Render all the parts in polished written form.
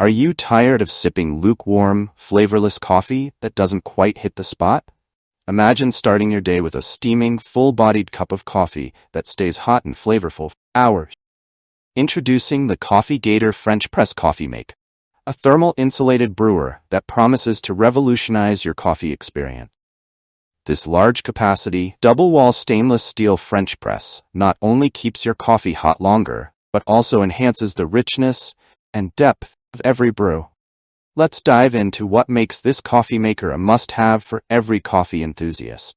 Are you tired of sipping lukewarm, flavorless coffee that doesn't quite hit the spot? Imagine starting your day with a steaming, full-bodied cup of coffee that stays hot and flavorful for hours. Introducing the Coffee Gator French Press Coffee Maker, a thermal insulated brewer that promises to revolutionize your coffee experience. This large-capacity, double-wall stainless steel French press not only keeps your coffee hot longer, but also enhances the richness and depth of every brew. Let's dive into what makes this coffee maker a must-have for every coffee enthusiast.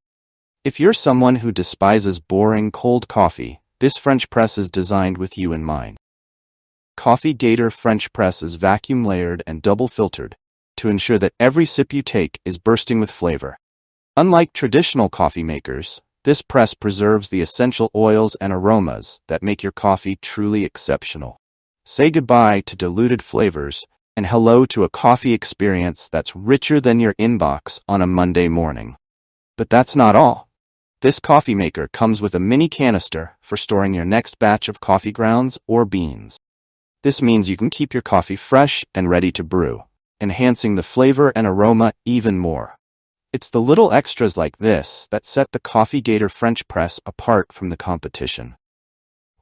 If you're someone who despises boring cold coffee, this French press is designed with you in mind. Coffee Gator French press is vacuum-layered and double-filtered to ensure that every sip you take is bursting with flavor. Unlike traditional coffee makers, this press preserves the essential oils and aromas that make your coffee truly exceptional. Say goodbye to diluted flavors and hello to a coffee experience that's richer than your inbox on a Monday morning. But that's not all. This coffee maker comes with a mini canister for storing your next batch of coffee grounds or beans. This means you can keep your coffee fresh and ready to brew, enhancing the flavor and aroma even more. It's the little extras like this that set the Coffee Gator French press apart from the competition.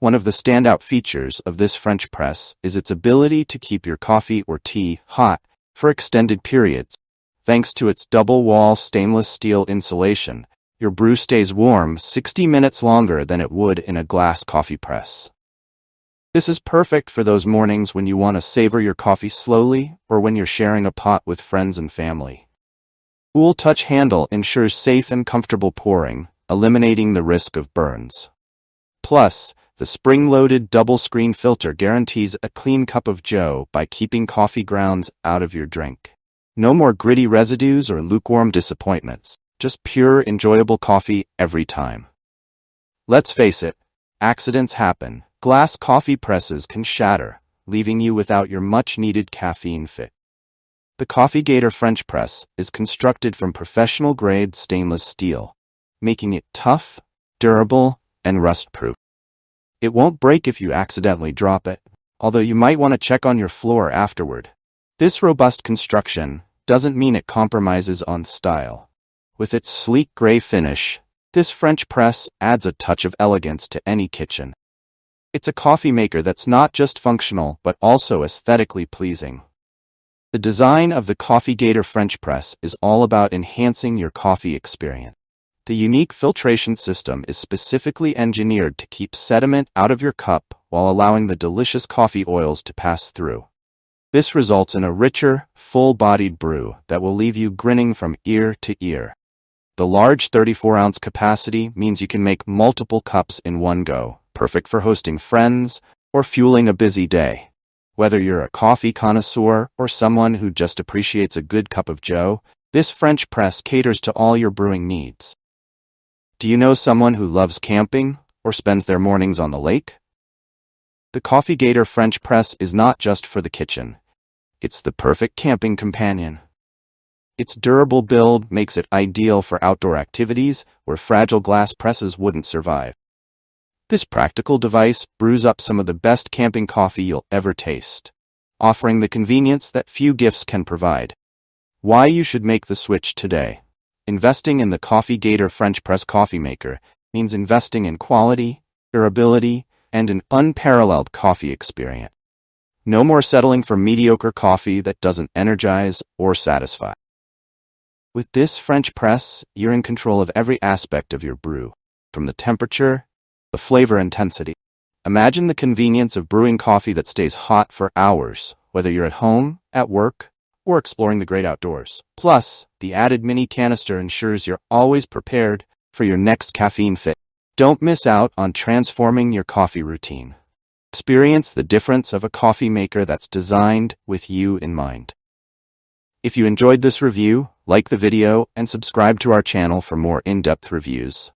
One of the standout features of this French press is its ability to keep your coffee or tea hot for extended periods. Thanks to its double-wall stainless steel insulation, your brew stays warm 60 minutes longer than it would in a glass coffee press. This is perfect for those mornings when you want to savor your coffee slowly or when you're sharing a pot with friends and family. Cool touch handle ensures safe and comfortable pouring, eliminating the risk of burns. Plus, the spring-loaded double-screen filter guarantees a clean cup of joe by keeping coffee grounds out of your drink. No more gritty residues or lukewarm disappointments, just pure, enjoyable coffee every time. Let's face it, accidents happen. Glass coffee presses can shatter, leaving you without your much-needed caffeine fix. The Coffee Gator French press is constructed from professional-grade stainless steel, making it tough, durable, and rust-proof. It won't break if you accidentally drop it, although you might want to check on your floor afterward. This robust construction doesn't mean it compromises on style. With its sleek gray finish, this French press adds a touch of elegance to any kitchen. It's a coffee maker that's not just functional but also aesthetically pleasing. The design of the Coffee Gator French press is all about enhancing your coffee experience. The unique filtration system is specifically engineered to keep sediment out of your cup while allowing the delicious coffee oils to pass through. This results in a richer, full-bodied brew that will leave you grinning from ear to ear. The large 34-ounce capacity means you can make multiple cups in one go, perfect for hosting friends or fueling a busy day. Whether you're a coffee connoisseur or someone who just appreciates a good cup of joe, this French press caters to all your brewing needs. Do you know someone who loves camping or spends their mornings on the lake? The Coffee Gator French press is not just for the kitchen. It's the perfect camping companion. Its durable build makes it ideal for outdoor activities where fragile glass presses wouldn't survive. This practical device brews up some of the best camping coffee you'll ever taste, offering the convenience that few gifts can provide. Why you should make the switch today. Investing in the Coffee Gator French press coffee maker means investing in quality, durability, and an unparalleled coffee experience. No more settling for mediocre coffee that doesn't energize or satisfy. With this French press, you're in control of every aspect of your brew, from the temperature, the flavor intensity. Imagine the convenience of brewing coffee that stays hot for hours, whether you're at home, at work, or exploring the great outdoors. Plus, the added mini canister ensures you're always prepared for your next caffeine fix. Don't miss out on transforming your coffee routine. Experience the difference of a coffee maker that's designed with you in mind. If you enjoyed this review, like the video and subscribe to our channel for more in-depth reviews.